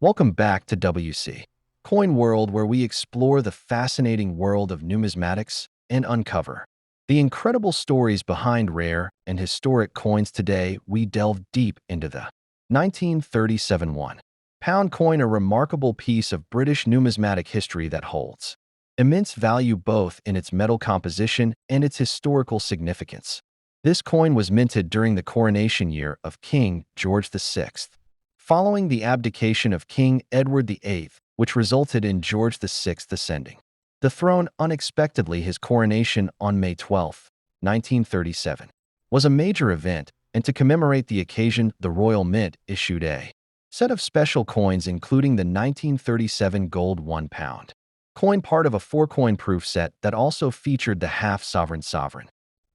Welcome back to WC Coin World, where we explore the fascinating world of numismatics and uncover the incredible stories behind rare and historic coins. Today, we delve deep into the 1937 £1 coin, a remarkable piece of British numismatic history that holds immense value both in its metal composition and its historical significance. This coin was minted during the coronation year of King George VI, following the abdication of King Edward VIII, which resulted in George VI ascending the throne unexpectedly. His coronation on May 12, 1937, was a major event, and to commemorate the occasion, the Royal Mint issued a set of special coins, including the 1937 gold £1 coin, part of a four-coin proof set that also featured the half-sovereign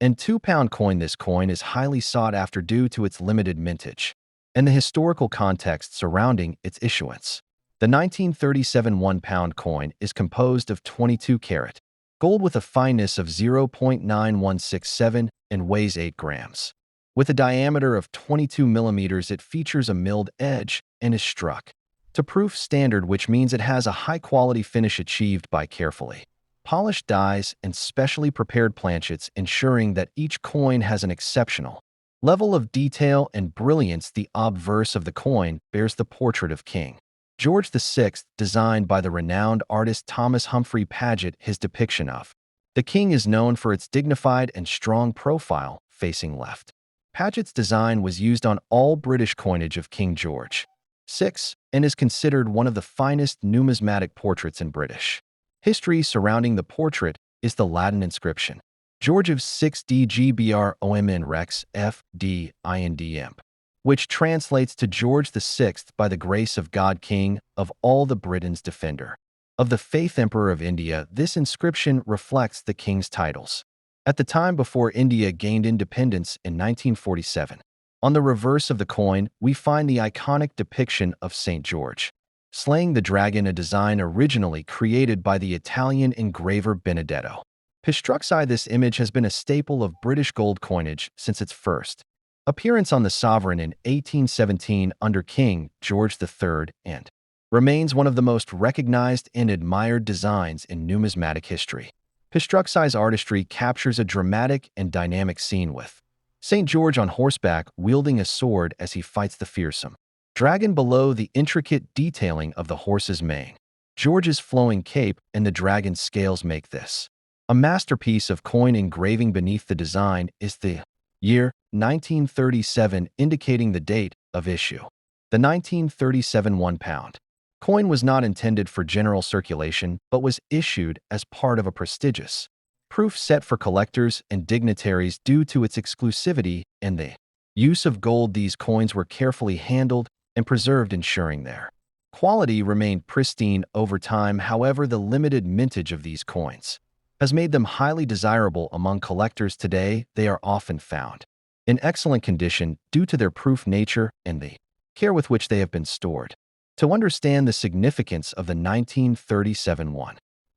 and £2 coin. This coin is highly sought after due to its limited mintage and the historical context surrounding its issuance. The 1937 £1 coin is composed of 22-carat gold with a fineness of 0.9167 and weighs 8 grams. With a diameter of 22 millimeters, it features a milled edge and is struck to proof standard, which means it has a high-quality finish achieved by carefully polished dies and specially prepared planchets, ensuring that each coin has an exceptional level of detail and brilliance. The obverse of the coin bears the portrait of King George VI, designed by the renowned artist Thomas Humphrey Paget. His depiction of the king is known for its dignified and strong profile, facing left. Paget's design was used on all British coinage of King George VI and is considered one of the finest numismatic portraits in British history. Surrounding the portrait is the Latin inscription George of 6 DGBROMN Rex FDINDM, which translates to George VI, by the grace of God, King of all the Britons, defender of the faith, Emperor of India. This inscription reflects the king's titles at the time before India gained independence in 1947. On the reverse of the coin, we find the iconic depiction of St. George slaying the dragon, a design originally created by the Italian engraver Benedetto Pistrucci. This image has been a staple of British gold coinage since its first appearance on the sovereign in 1817 under King George III, and remains one of the most recognized and admired designs in numismatic history. Pistrucci's artistry captures a dramatic and dynamic scene with St. George on horseback wielding a sword as he fights the fearsome dragon. Below, the intricate detailing of the horse's mane, George's flowing cape, and the dragon's scales make this a masterpiece of coin engraving. Beneath the design is the year 1937, indicating the date of issue. The 1937 £1 coin was not intended for general circulation, but was issued as part of a prestigious proof set for collectors and dignitaries due to its exclusivity and the use of gold. These coins were carefully handled and preserved, ensuring their quality remained pristine over time. However, the limited mintage of these coins has made them highly desirable among collectors. Today, they are often found in excellent condition due to their proof nature and the care with which they have been stored. To understand the significance of the 1937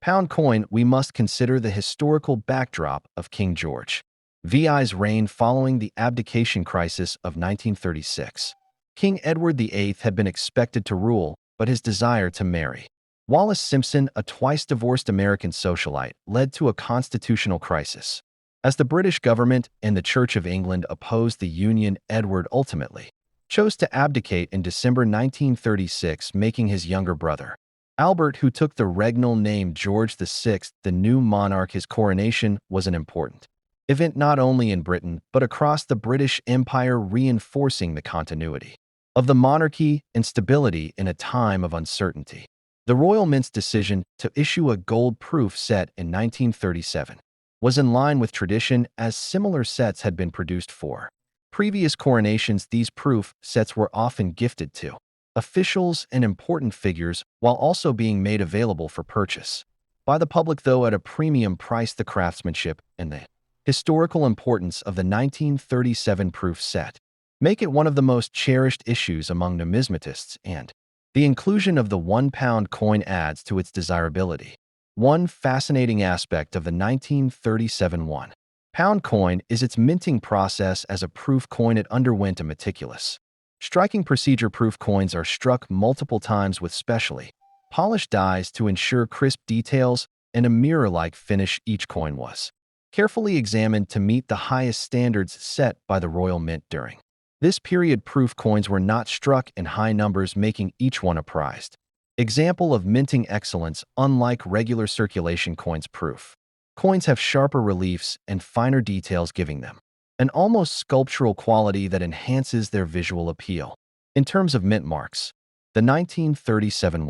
£1 coin, we must consider the historical backdrop of King George VI's reign following the abdication crisis of 1936. King Edward VIII had been expected to rule, but his desire to marry Wallis Simpson, a twice-divorced American socialite, led to a constitutional crisis. As the British government and the Church of England opposed the union, Edward ultimately chose to abdicate in December 1936, making his younger brother, Albert, who took the regnal name George VI, the new monarch. His coronation was an important event not only in Britain but across the British Empire, reinforcing the continuity of the monarchy and stability in a time of uncertainty. The Royal Mint's decision to issue a gold proof set in 1937 was in line with tradition, as similar sets had been produced for previous coronations. These proof sets were often gifted to officials and important figures, while also being made available for purchase by the public, though at a premium price. The craftsmanship and the historical importance of the 1937 proof set make it one of the most cherished issues among numismatists, and the inclusion of the £1 coin adds to its desirability. One fascinating aspect of the 1937 £1 coin is its minting process. As a proof coin, it underwent a meticulous Striking procedure-proof coins are struck multiple times with specially polished dies to ensure crisp details, and a mirror-like finish each coin was carefully examined to meet the highest standards set by the Royal Mint during this period. Proof coins were not struck in high numbers, making each one a prized example of minting excellence. Unlike regular circulation coins, proof coins have sharper reliefs and finer details, giving them an almost sculptural quality that enhances their visual appeal. In terms of mint marks, the 1937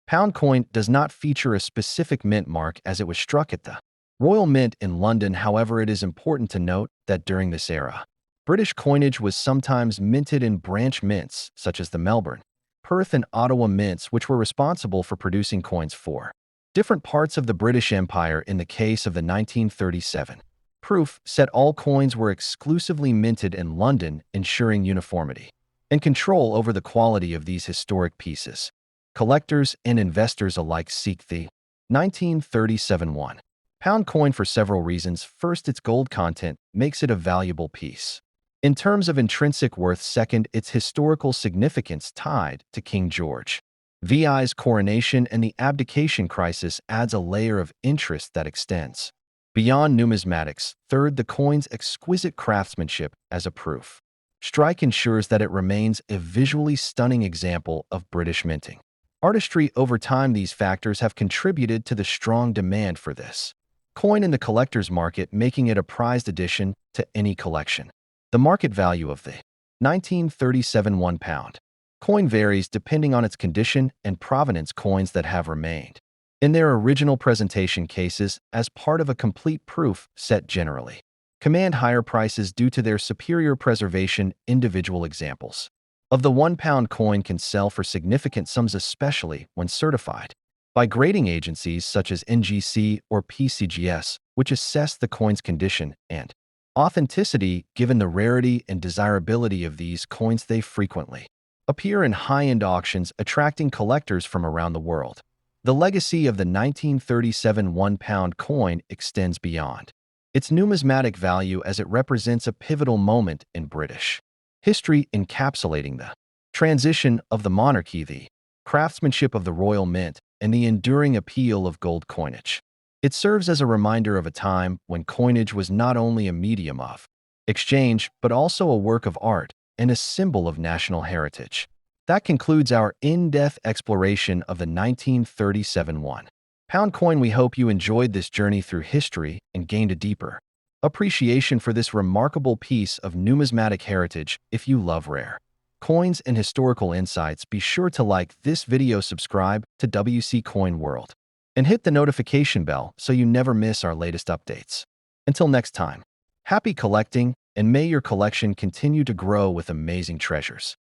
£1 coin does not feature a specific mint mark as it was struck at the Royal Mint in London. However, it is important to note that during this era, British coinage was sometimes minted in branch mints such as the Melbourne, Perth, and Ottawa mints, which were responsible for producing coins for different parts of the British Empire. In the case of the 1937 proof set, all coins were exclusively minted in London, ensuring uniformity and control over the quality of these historic pieces. Collectors and investors alike seek the 1937 £1 coin for several reasons. First, its gold content makes it a valuable piece in terms of intrinsic worth. Second, its historical significance tied to King George VI's coronation and the abdication crisis adds a layer of interest that extends beyond numismatics. Third, the coin's exquisite craftsmanship as a proof strike ensures that it remains a visually stunning example of British minting artistry. Over time, these factors have contributed to the strong demand for this coin in the collector's market, making it a prized addition to any collection. The market value of the 1937 £1 coin varies depending on its condition and provenance. Coins that have remained in their original presentation cases as part of a complete proof set generally command higher prices due to their superior preservation. Individual examples of the £1 coin can sell for significant sums, especially when certified by grading agencies such as NGC or PCGS, which assess the coin's condition and authenticity. Given the rarity and desirability of these coins, they frequently appear in high-end auctions, attracting collectors from around the world. The legacy of the 1937 £1 coin extends beyond its numismatic value, as it represents a pivotal moment in British history, encapsulating the transition of the monarchy, the craftsmanship of the Royal Mint, and the enduring appeal of gold coinage. It serves as a reminder of a time when coinage was not only a medium of exchange, but also a work of art and a symbol of national heritage. That concludes our in-depth exploration of the 1937 £1 coin. We hope you enjoyed this journey through history and gained a deeper appreciation for this remarkable piece of numismatic heritage. If you love rare coins and historical insights, be sure to like this video, subscribe to WC Coin World, and hit the notification bell so you never miss our latest updates. Until next time, happy collecting, and may your collection continue to grow with amazing treasures.